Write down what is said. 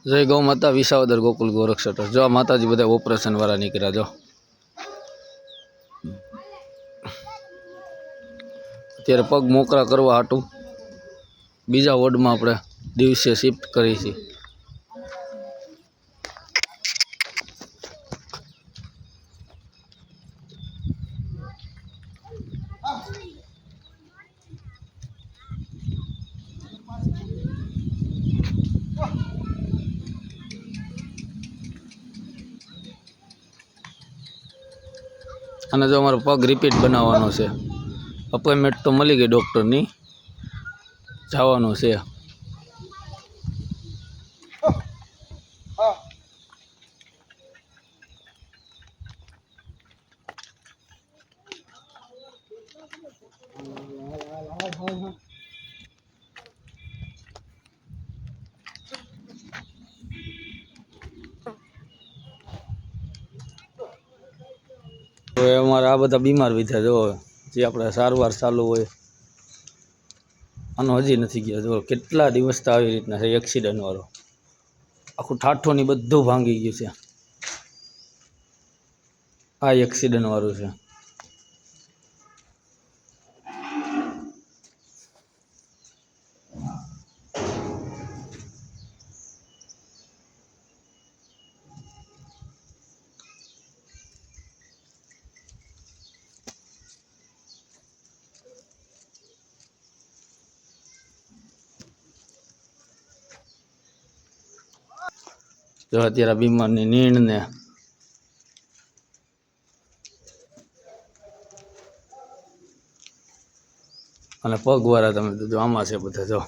જય ગૌ માતા વિસાવદર ગોકુલ ગોરક્ષ ટ્રસ્ટ। જો માતાજી બધા ઓપરેશન વાળા નીકળ્યા। જો અત્યારે પગ મોકરા કરવા હાટું બીજા વોર્ડમાં આપણે દિવસે શિફ્ટ કરી છે। અને જો અમારો પગ રિપીટ બનાવવાનો છે। અપોઇન્ટમેન્ટ તો મળી ગઈ ડૉક્ટરની, જવાનું છે। હવે અમારે આ બધા બીમાર વિધા જો જે આપણે સારવાર ચાલુ હોય આનો હજી નથી ગયા। જો કેટલા દિવસ તો આવી રીતના છે, એક્સિડન્ટ વાળો આખું ઠાઠોની બધું ભાંગી ગયું છે। આ એક્સિડન્ટ વાળું છે। જો અત્યારે બીમારની નીણને અને પગવાળા તમે જો આમાં છે બધા। જો